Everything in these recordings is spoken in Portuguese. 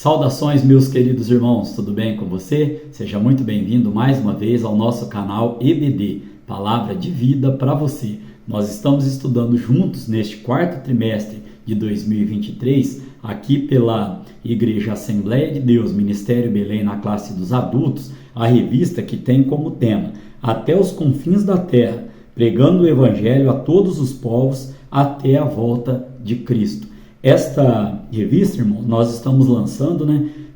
Saudações, meus queridos irmãos, tudo bem com você? Seja muito bem-vindo mais uma vez ao nosso canal EBD, Palavra de Vida para você. Nós estamos estudando juntos neste quarto trimestre de 2023, aqui pela Igreja Assembleia de Deus, Ministério Belém, na classe dos adultos, a revista que tem como tema Até os Confins da Terra, pregando o Evangelho a todos os povos até a volta de Cristo. Esta revista, irmão, nós estamos lançando,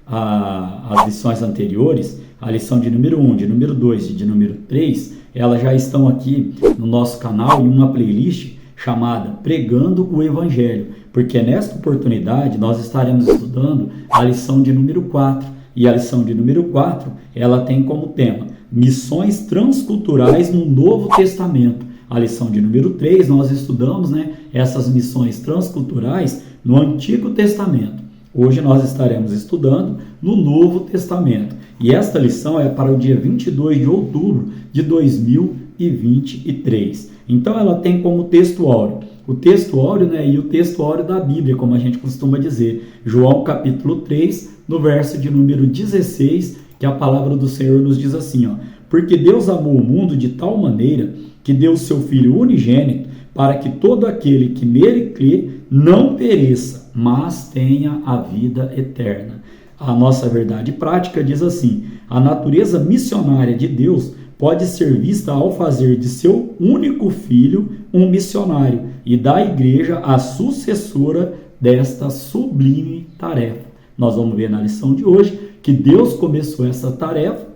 as lições anteriores, a lição de número 1, de número 2 e de número 3, elas já estão aqui no nosso canal em uma playlist chamada Pregando o Evangelho, porque nesta oportunidade nós estaremos estudando a lição de número 4, e a lição de número 4, ela tem como tema Missões Transculturais no Novo Testamento. A lição de número 3, nós estudamos essas missões transculturais no Antigo Testamento. Hoje nós estaremos estudando no Novo Testamento. E esta lição é para o dia 22 de outubro de 2023. Então ela tem como texto áureo. O texto áureo e o texto áureo da Bíblia, como a gente costuma dizer. João capítulo 3, no verso de número 16, que a palavra do Senhor nos diz assim, porque Deus amou o mundo de tal maneira que deu o seu Filho unigênito para que todo aquele que nele crê não pereça, mas tenha a vida eterna. A nossa verdade prática diz assim, a natureza missionária de Deus pode ser vista ao fazer de seu único Filho um missionário e da igreja a sucessora desta sublime tarefa. Nós vamos ver na lição de hoje que Deus começou essa tarefa,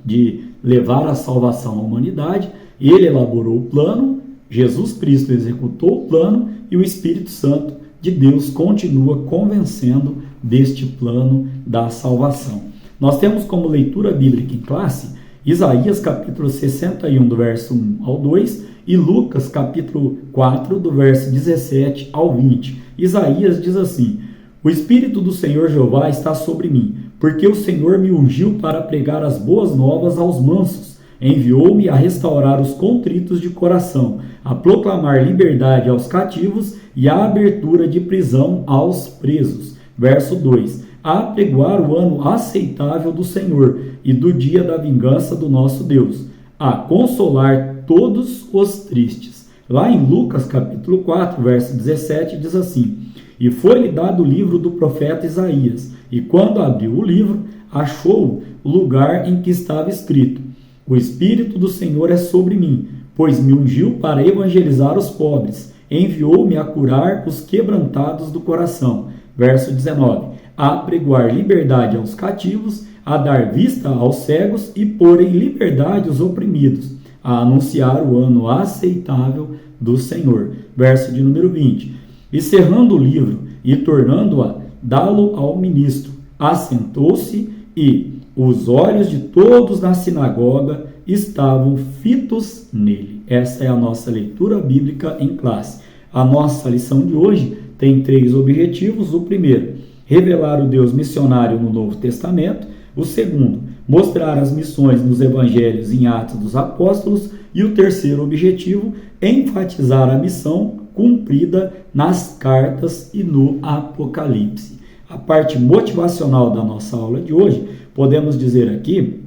de levar a salvação à humanidade. Ele elaborou o plano, Jesus Cristo executou o plano e o Espírito Santo de Deus continua convencendo deste plano da salvação. Nós temos como leitura bíblica em classe Isaías capítulo 61 do verso 1 ao 2 e Lucas capítulo 4 do verso 17 ao 20. Isaías diz assim, o Espírito do Senhor Jeová está sobre mim, porque o Senhor me ungiu para pregar as boas novas aos mansos. Enviou-me a restaurar os contritos de coração, a proclamar liberdade aos cativos e a abertura de prisão aos presos. Verso 2. A apregoar o ano aceitável do Senhor e do dia da vingança do nosso Deus, a consolar todos os tristes. Lá em Lucas capítulo 4, verso 17, diz assim, e foi-lhe dado o livro do profeta Isaías, e quando abriu o livro, achou o lugar em que estava escrito, o Espírito do Senhor é sobre mim, pois me ungiu para evangelizar os pobres, enviou-me a curar os quebrantados do coração. Verso 19, a pregoar liberdade aos cativos, a dar vista aos cegos e pôr em liberdade os oprimidos, a anunciar o ano aceitável do Senhor. Verso de número 20, e cerrando o livro e tornando-a, dá-lo ao ministro, assentou-se e os olhos de todos na sinagoga estavam fitos nele. Essa é a nossa leitura bíblica em classe. A nossa lição de hoje tem 3 objetivos. O primeiro, revelar o Deus missionário no Novo Testamento. O segundo, mostrar as missões nos evangelhos em Atos dos Apóstolos. E o terceiro objetivo, enfatizar a missão cumprida nas cartas e no Apocalipse. A parte motivacional da nossa aula de hoje, podemos dizer aqui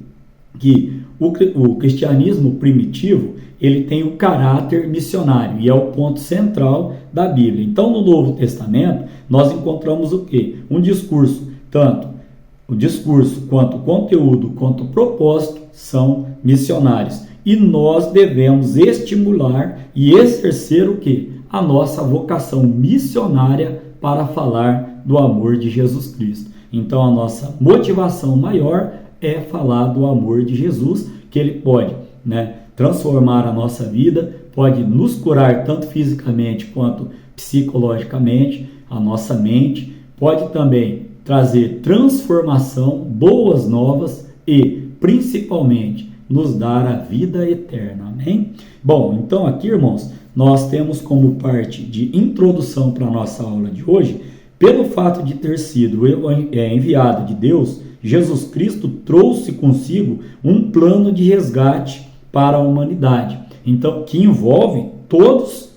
que o cristianismo primitivo, ele tem o caráter missionário e é o ponto central da Bíblia. Então, no Novo Testamento, nós encontramos o quê? Um discurso, tanto o discurso quanto o conteúdo, quanto o propósito são missionários. E nós devemos estimular e exercer o quê? A nossa vocação missionária para falar do amor de Jesus Cristo. Então a nossa motivação maior é falar do amor de Jesus, que ele pode transformar a nossa vida, pode nos curar tanto fisicamente quanto psicologicamente, a nossa mente, pode também trazer transformação, boas novas e principalmente nos dar a vida eterna. Amém? Bom, então aqui, irmãos, nós temos como parte de introdução para a nossa aula de hoje, pelo fato de ter sido enviado de Deus, Jesus Cristo trouxe consigo um plano de resgate para a humanidade. Então, que envolve todos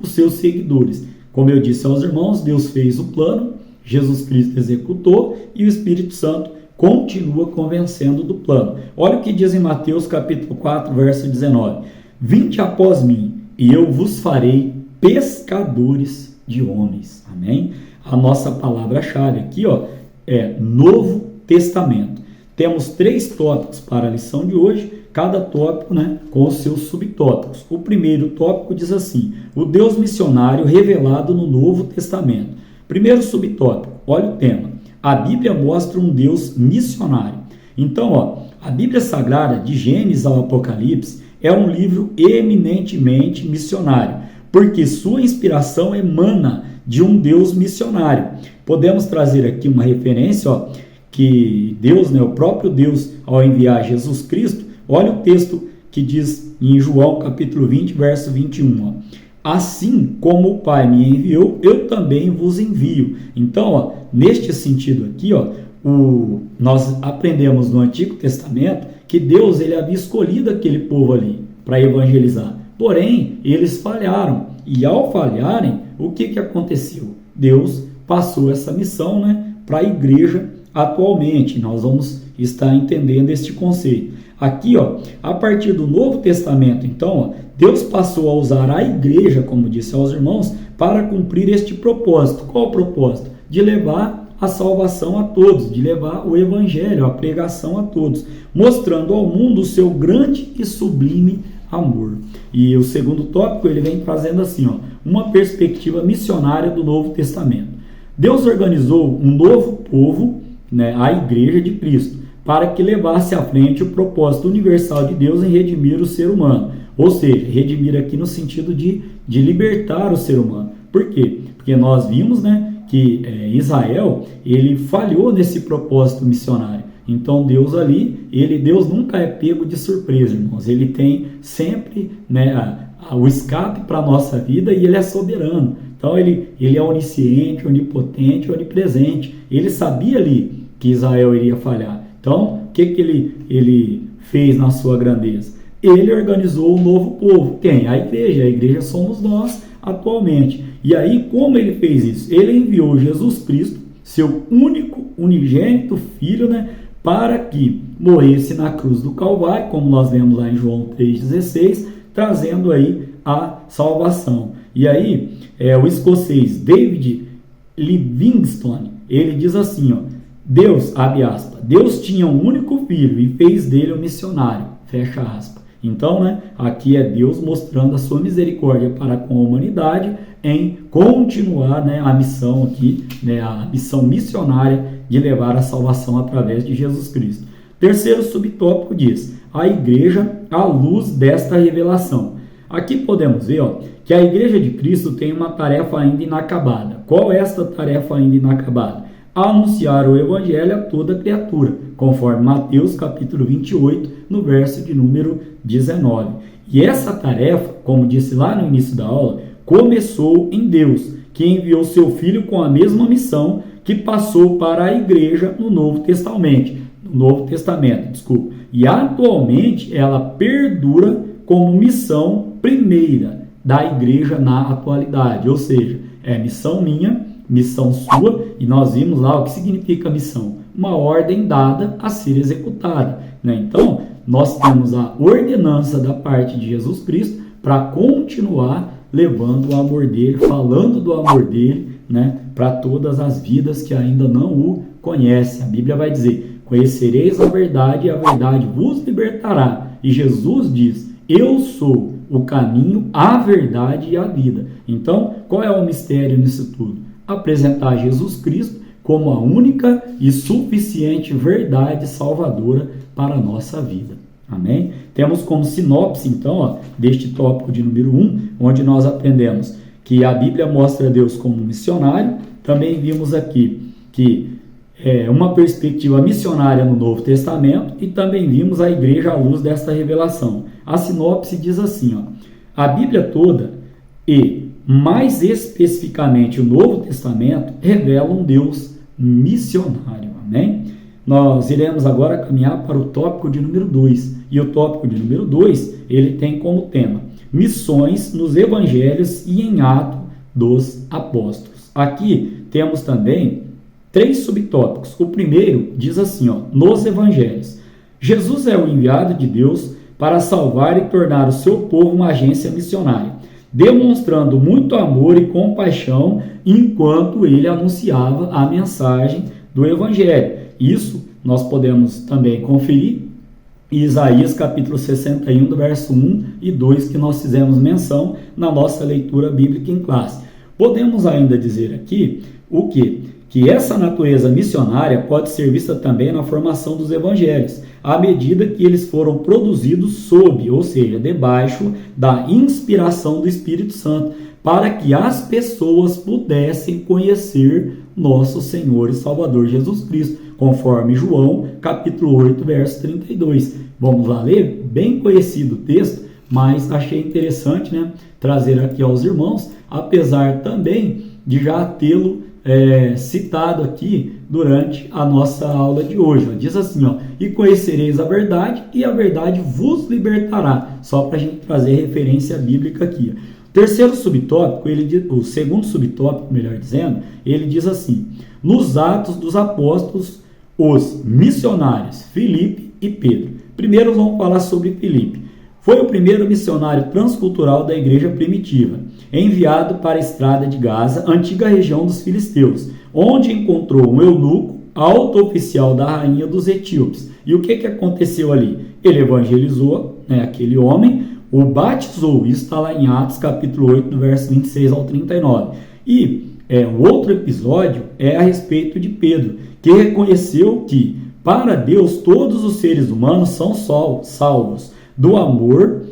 os seus seguidores. Como eu disse aos irmãos, Deus fez o plano, Jesus Cristo executou e o Espírito Santo continua convencendo do plano. Olha o que diz em Mateus capítulo 4, verso 19. Vinde após mim, e eu vos farei pescadores de homens. Amém? A nossa palavra-chave aqui, é Novo Testamento. Temos 3 tópicos para a lição de hoje, cada tópico, com os seus subtópicos. O primeiro tópico diz assim: o Deus missionário revelado no Novo Testamento. Primeiro subtópico, olha o tema. A Bíblia mostra um Deus missionário. Então, a Bíblia Sagrada, de Gênesis ao Apocalipse, é um livro eminentemente missionário, porque sua inspiração emana de um Deus missionário. Podemos trazer aqui uma referência, que Deus, o próprio Deus, ao enviar Jesus Cristo, olha o texto que diz em João capítulo 20, verso 21, assim como o Pai me enviou, eu também vos envio. Então, neste sentido aqui, nós aprendemos no Antigo Testamento que Deus ele havia escolhido aquele povo ali para evangelizar. Porém, eles falharam. E ao falharem, o que aconteceu? Deus passou essa missão para a igreja atualmente. Nós vamos estar entendendo este conceito. Aqui, a partir do Novo Testamento, então, Deus passou a usar a igreja, como disse aos irmãos, para cumprir este propósito. Qual o propósito? De levar a salvação a todos, de levar o evangelho, a pregação a todos, mostrando ao mundo o seu grande e sublime amor. E o segundo tópico, ele vem trazendo assim, uma perspectiva missionária do Novo Testamento. Deus organizou um novo povo, a igreja de Cristo, para que levasse à frente o propósito universal de Deus em redimir o ser humano. Ou seja, redimir aqui no sentido de libertar o ser humano. Por quê? Porque nós vimos, que Israel, ele falhou nesse propósito missionário. Então Deus ali, Deus nunca é pego de surpresa, irmãos. Ele tem sempre o escape para a nossa vida e ele é soberano. Então ele é onisciente, onipotente, onipresente. Ele sabia ali que Israel iria falhar. Então, o que ele fez na sua grandeza? Ele organizou um novo povo. Quem? A igreja somos nós atualmente. E aí, como ele fez isso? Ele enviou Jesus Cristo, seu único, unigênito Filho, para que morresse na cruz do Calvário, como nós vemos lá em João 3,16, trazendo aí a salvação. E aí, o escocês David Livingstone, ele diz assim, Deus, abre aspas, Deus tinha um único filho e fez dele um missionário, fecha aspas. Então, aqui é Deus mostrando a sua misericórdia para com a humanidade em continuar a missão aqui, a missão missionária de levar a salvação através de Jesus Cristo. Terceiro subtópico diz, a igreja à luz desta revelação. Aqui podemos ver que a igreja de Cristo tem uma tarefa ainda inacabada. Qual é esta tarefa ainda inacabada? Anunciar o evangelho a toda criatura, conforme Mateus capítulo 28, no verso de número 19. E essa tarefa, como disse lá no início da aula, começou em Deus, que enviou seu Filho com a mesma missão que passou para a igreja no Novo Testamento. E atualmente ela perdura como missão primeira da igreja na atualidade, ou seja, é missão minha, missão sua, e nós vimos lá o que significa missão, uma ordem dada a ser executada. Então, nós temos a ordenança da parte de Jesus Cristo para continuar levando o amor dele, falando do amor dele, para todas as vidas que ainda não o conhecem. A Bíblia vai dizer, conhecereis a verdade e a verdade vos libertará. E Jesus diz, eu sou o caminho, a verdade e a vida. Então, qual é o mistério nisso tudo? Apresentar Jesus Cristo como a única e suficiente verdade salvadora para a nossa vida. Amém? Temos como sinopse, então, deste tópico de número 1, onde nós aprendemos que a Bíblia mostra Deus como missionário. Também vimos aqui que uma perspectiva missionária no Novo Testamento e também vimos a igreja à luz desta revelação. A sinopse diz assim, a Bíblia toda e, mais especificamente, o Novo Testamento revelam um Deus missionário. Amém? Nós iremos agora caminhar para o tópico de número 2. E o tópico de número 2, ele tem como tema missões nos evangelhos e em Atos dos Apóstolos. Aqui temos também 3 subtópicos. O primeiro diz assim, nos evangelhos. Jesus é o enviado de Deus para salvar e tornar o seu povo uma agência missionária, demonstrando muito amor e compaixão enquanto ele anunciava a mensagem do evangelho. Isso nós podemos também conferir em Isaías capítulo 61, do verso 1 e 2, que nós fizemos menção na nossa leitura bíblica em classe. Podemos ainda dizer aqui o quê? Que essa natureza missionária pode ser vista também na formação dos evangelhos, à medida que eles foram produzidos sob, ou seja, debaixo da inspiração do Espírito Santo, para que as pessoas pudessem conhecer nosso Senhor e Salvador Jesus Cristo, conforme João, capítulo 8, verso 32. Vamos lá ler? Bem conhecido o texto, mas achei interessante, trazer aqui aos irmãos, apesar também de já tê-lo citado aqui durante a nossa aula de hoje. Diz assim, e conhecereis a verdade, e a verdade vos libertará. Só para a gente trazer referência bíblica aqui. O terceiro subtópico, o segundo subtópico, melhor dizendo, ele diz assim: nos Atos dos Apóstolos, os missionários Filipe e Pedro. Primeiro vamos falar sobre Filipe. Foi o primeiro missionário transcultural da igreja primitiva, enviado para a estrada de Gaza, antiga região dos filisteus, onde encontrou um eunuco, alto oficial da rainha dos etíopes. E o que aconteceu ali? Ele evangelizou aquele homem, o batizou. Isso está lá em Atos capítulo 8, do verso 26 ao 39. E o outro episódio é a respeito de Pedro, que reconheceu que, para Deus, todos os seres humanos são salvos do amor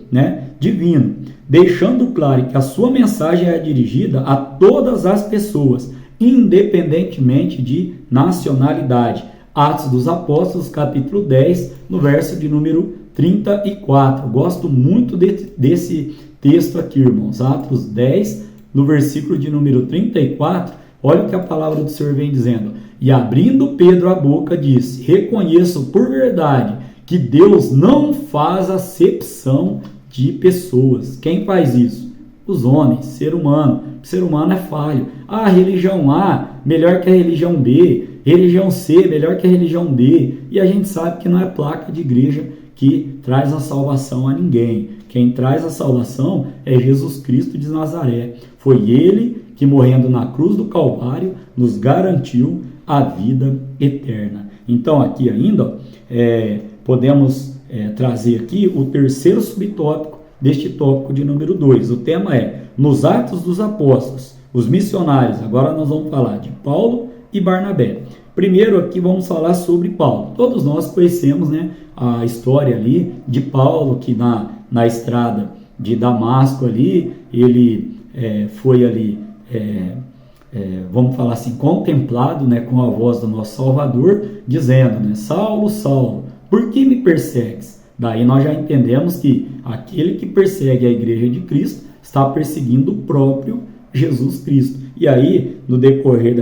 divino, deixando claro que a sua mensagem é dirigida a todas as pessoas, independentemente de nacionalidade. Atos dos Apóstolos, capítulo 10, no verso de número 34. Gosto muito desse texto aqui, irmãos. Atos 10, no versículo de número 34, olha o que a palavra do Senhor vem dizendo. E abrindo Pedro a boca, disse: reconheço por verdade que Deus não faz acepção de pessoas. Quem faz isso? Os homens, ser humano. O ser humano é falho. A religião A melhor que a religião B, religião C melhor que a religião D. E a gente sabe que não é placa de igreja que traz a salvação a ninguém. Quem traz a salvação é Jesus Cristo de Nazaré. Foi Ele que, morrendo na cruz do Calvário, nos garantiu a vida eterna. Então aqui ainda podemos trazer aqui o terceiro subtópico deste tópico de número 2. O tema é: nos Atos dos Apóstolos, os missionários. Agora nós vamos falar de Paulo e Barnabé. Primeiro aqui vamos falar sobre Paulo. Todos nós conhecemos a história ali de Paulo, que na estrada de Damasco ali, ele foi ali, vamos falar assim, contemplado com a voz do nosso Salvador, dizendo, Saulo, Saulo, por que me persegues? Daí nós já entendemos que aquele que persegue a igreja de Cristo está perseguindo o próprio Jesus Cristo. E aí, no decorrer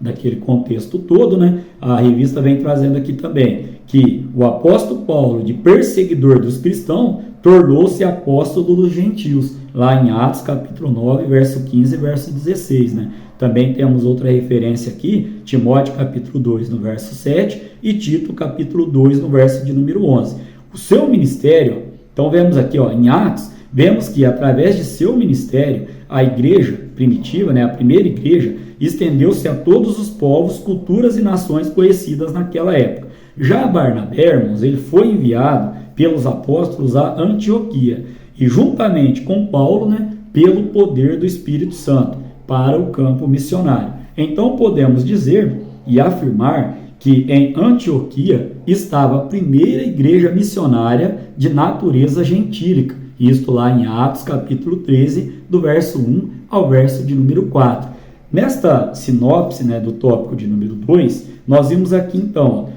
daquele contexto todo, a revista vem trazendo aqui também que o apóstolo Paulo, de perseguidor dos cristãos, tornou-se apóstolo dos gentios, lá em Atos capítulo 9, verso 15 e verso 16. Também temos outra referência aqui, Timóteo capítulo 2, no verso 7, e Tito capítulo 2, no verso de número 11. O seu ministério, então vemos aqui em Atos, vemos que através de seu ministério, a igreja primitiva, a primeira igreja, estendeu-se a todos os povos, culturas e nações conhecidas naquela época. Já Barnabé, irmãos, ele foi enviado pelos apóstolos a Antioquia, e juntamente com Paulo, pelo poder do Espírito Santo, para o campo missionário. Então podemos dizer e afirmar que em Antioquia estava a primeira igreja missionária de natureza gentílica, isto lá em Atos capítulo 13, do verso 1 ao verso de número 4. Nesta sinopse do tópico de número 2, nós vimos aqui então,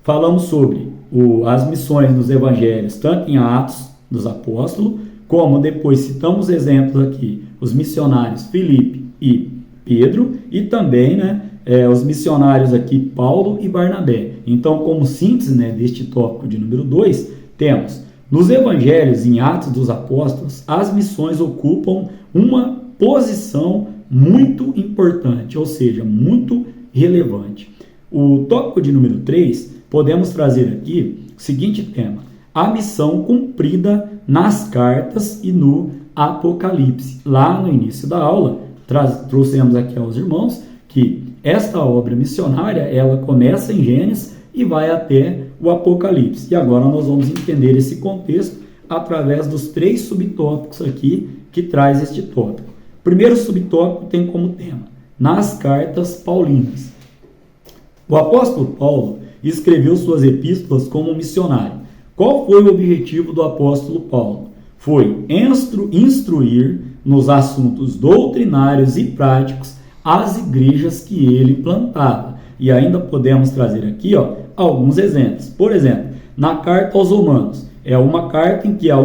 falamos sobre as missões dos evangelhos, tanto em Atos dos Apóstolos, como depois citamos exemplos aqui, os missionários Filipe e Pedro, e também os missionários aqui Paulo e Barnabé. Então, como síntese deste tópico de número 2, temos nos evangelhos, em Atos dos Apóstolos, as missões ocupam uma posição muito importante, ou seja, muito relevante. O tópico de número 3, podemos trazer aqui o seguinte tema: a missão cumprida nas cartas e no Apocalipse. Lá no início da aula, trouxemos aqui aos irmãos que esta obra missionária, ela começa em Gênesis e vai até o Apocalipse. E agora nós vamos entender esse contexto através dos 3 subtópicos aqui que traz este tópico. O primeiro subtópico tem como tema: nas cartas paulinas. O apóstolo Paulo escreveu suas epístolas como missionário. Qual foi o objetivo do apóstolo Paulo? Foi instruir nos assuntos doutrinários e práticos as igrejas que ele plantava. E ainda podemos trazer aqui alguns exemplos. Por exemplo, na carta aos Romanos, é uma carta em que a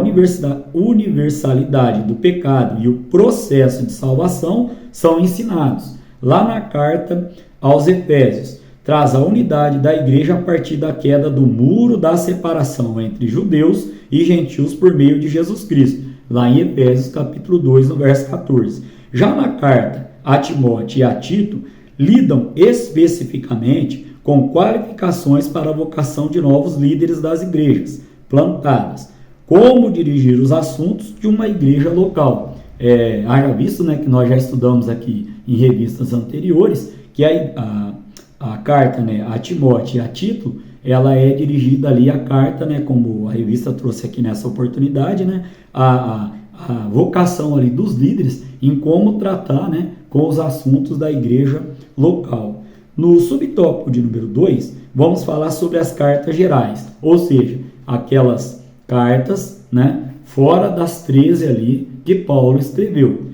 universalidade do pecado e o processo de salvação são ensinados. Lá na carta aos Efésios, traz a unidade da igreja a partir da queda do muro da separação entre judeus e gentios por meio de Jesus Cristo, lá em Efésios capítulo 2, no verso 14. Já na carta a Timóteo e a Tito, lidam especificamente com qualificações para a vocação de novos líderes das igrejas plantadas, como dirigir os assuntos de uma igreja local. Haja visto, que nós já estudamos aqui em revistas anteriores, que a carta, a Timóteo e a Tito, ela é dirigida ali a carta, como a revista trouxe aqui nessa oportunidade, a vocação ali dos líderes em como tratar, com os assuntos da igreja local. No subtópico de número 2, vamos falar sobre as cartas gerais, ou seja, aquelas cartas, fora das 13 ali que Paulo escreveu.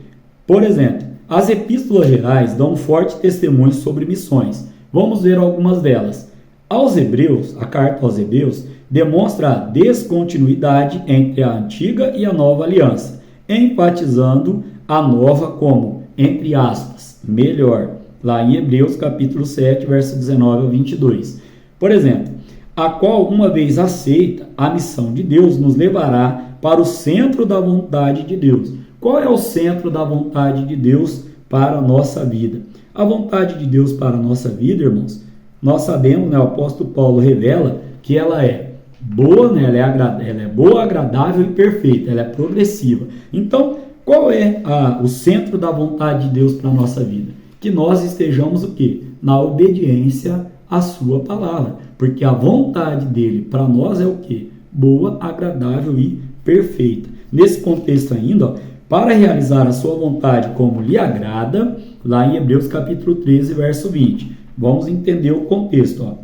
Por exemplo, as epístolas gerais dão um forte testemunho sobre missões. Vamos ver algumas delas. Aos Hebreus, a carta aos Hebreus demonstra a descontinuidade entre a antiga e a nova aliança, enfatizando a nova como, entre aspas, melhor, lá em Hebreus capítulo 7, verso 19 ao 22. Por exemplo, a qual, uma vez aceita, a missão de Deus nos levará para o centro da vontade de Deus. Qual é o centro da vontade de Deus para a nossa vida? A vontade de Deus para a nossa vida, irmãos, nós sabemos, o apóstolo Paulo revela que ela é boa, ela é boa, agradável e perfeita, ela é progressiva. Então, qual é o centro da vontade de Deus para a nossa vida? Que nós estejamos o quê? Na obediência à sua palavra, porque a vontade dele para nós é o quê? Boa, agradável e perfeita. Nesse contexto ainda, para realizar a sua vontade como lhe agrada, lá em Hebreus capítulo 13, verso 20. Vamos entender o contexto.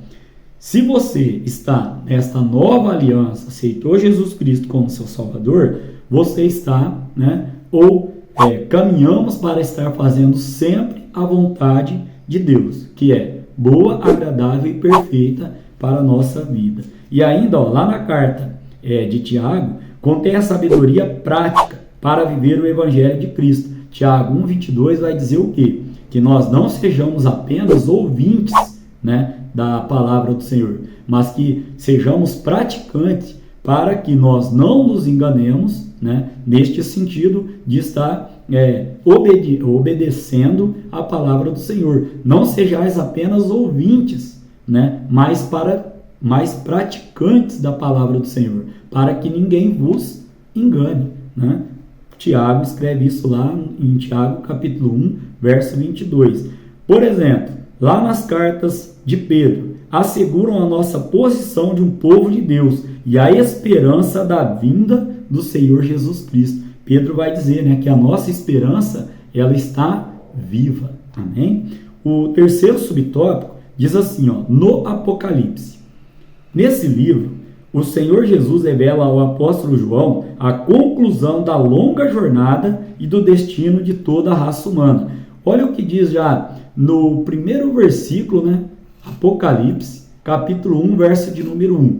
Se você está nesta nova aliança, aceitou Jesus Cristo como seu Salvador, você está, caminhamos para estar fazendo sempre a vontade de Deus, que é boa, agradável e perfeita para a nossa vida. E ainda, lá na carta de Tiago, contém a sabedoria prática para viver o Evangelho de Cristo. Tiago 1,22 vai dizer o quê? Que nós não sejamos apenas ouvintes, da palavra do Senhor, mas que sejamos praticantes para que nós não nos enganemos, neste sentido de estar obedecendo a palavra do Senhor. Não sejais apenas ouvintes, mas praticantes da palavra do Senhor, para que ninguém vos engane. Tiago escreve isso lá em Tiago capítulo 1, verso 22. Por exemplo, lá nas cartas de Pedro, asseguram a nossa posição de um povo de Deus e a esperança da vinda do Senhor Jesus Cristo. Pedro vai dizer, que a nossa esperança, ela está viva. Amém? O terceiro subtópico diz assim, no Apocalipse. Nesse livro, o Senhor Jesus revela ao apóstolo João a conclusão da longa jornada e do destino de toda a raça humana. Olha o que diz já no primeiro versículo, Apocalipse, capítulo 1, verso de número 1.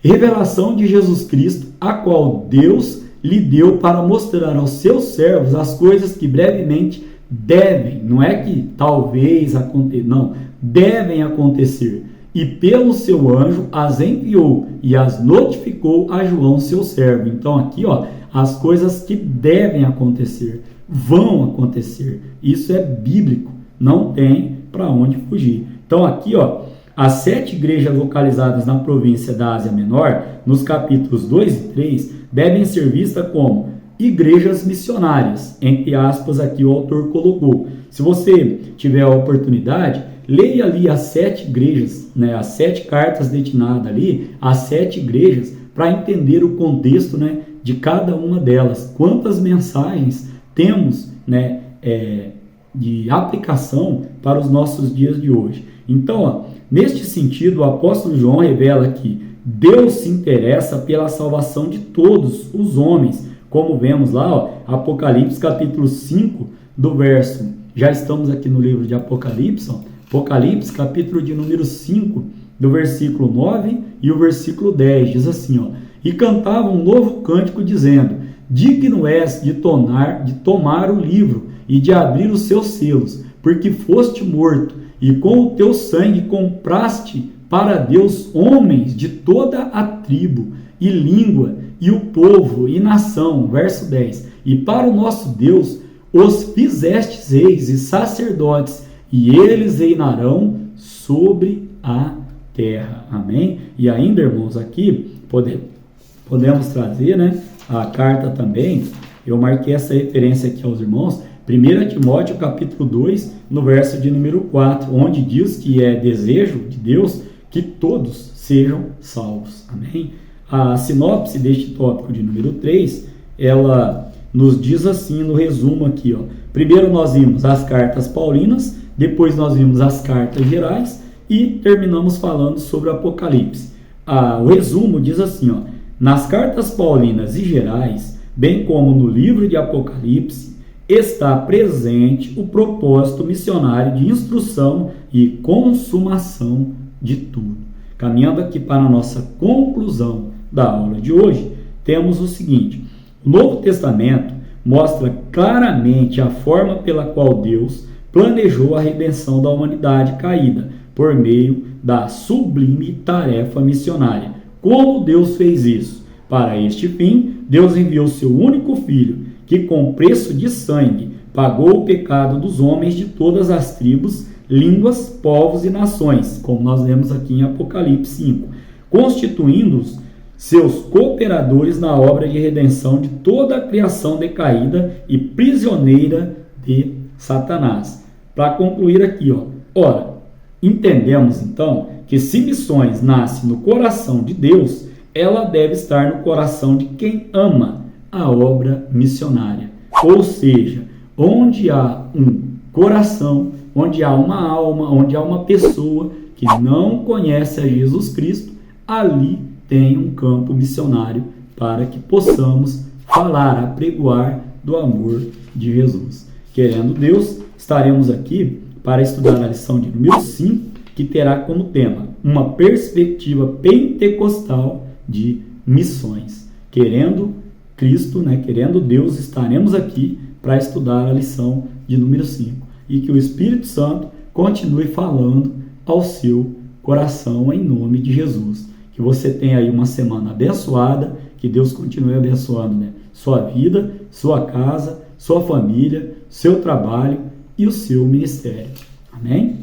Revelação de Jesus Cristo, a qual Deus lhe deu para mostrar aos seus servos as coisas que brevemente devem, não é que talvez aconteça, não, devem acontecer. E pelo seu anjo as enviou e as notificou a João, seu servo. Então aqui, as coisas que devem acontecer, vão acontecer. Isso é bíblico. Não tem para onde fugir. Então aqui, ó, as 7 igrejas localizadas na província da Ásia Menor, nos capítulos 2 e 3, devem ser vistas como igrejas missionárias, entre aspas aqui o autor colocou. Se você tiver a oportunidade, leia ali as 7 igrejas, né, as 7 cartas destinadas ali, as 7 igrejas, para entender o contexto, né, de cada uma delas. Quantas mensagens temos, né, de aplicação para os nossos dias de hoje. Então, ó, neste sentido, o apóstolo João revela que Deus se interessa pela salvação de todos os homens, como vemos lá, ó, Apocalipse capítulo 5, do verso, já estamos aqui no livro de Apocalipse, ó, Apocalipse capítulo de número 5, do versículo 9 e o versículo 10, diz assim, ó, e cantava um novo cântico dizendo, digno és de tomar o livro e de abrir os seus selos, porque foste morto, e com o teu sangue compraste para Deus homens de toda a tribo, e língua, e o povo, e nação. Verso 10. E para o nosso Deus os fizestes reis e sacerdotes, e eles reinarão sobre a terra. Amém? E ainda, irmãos, aqui podemos trazer, né, a carta também. Eu marquei essa referência aqui aos irmãos. 1 Timóteo capítulo 2, no verso de número 4, onde diz que é desejo de Deus que todos sejam salvos. Amém? A sinopse deste tópico de número 3, ela nos diz assim no resumo aqui, ó. Primeiro nós vimos as cartas paulinas, depois nós vimos as cartas gerais e terminamos falando sobre o Apocalipse. O resumo diz assim, ó, nas cartas paulinas e gerais, bem como no livro de Apocalipse, está presente o propósito missionário de instrução e consumação de tudo. Caminhando aqui para a nossa conclusão da aula de hoje, temos o seguinte: o Novo Testamento mostra claramente a forma pela qual Deus planejou a redenção da humanidade caída por meio da sublime tarefa missionária. Como Deus fez isso? Para este fim, Deus enviou seu único Filho, que com preço de sangue pagou o pecado dos homens de todas as tribos, línguas, povos e nações, como nós lemos aqui em Apocalipse 5, constituindo-os seus cooperadores na obra de redenção de toda a criação decaída e prisioneira de Satanás. Para concluir aqui, ó, ora, entendemos então que se missões nasce no coração de Deus, ela deve estar no coração de quem ama a obra missionária. Ou seja, onde há um coração, onde há uma alma, onde há uma pessoa que não conhece a Jesus Cristo, ali tem um campo missionário para que possamos falar, apregoar do amor de Jesus. Querendo Deus, estaremos aqui para estudar a lição de número 5, que terá como tema uma perspectiva pentecostal de missões. Querendo Cristo, né, querendo Deus, estaremos aqui para estudar a lição de número 5. E que o Espírito Santo continue falando ao seu coração em nome de Jesus. Que você tenha aí uma semana abençoada, que Deus continue abençoando, né, sua vida, sua casa, sua família, seu trabalho e o seu ministério. Amém?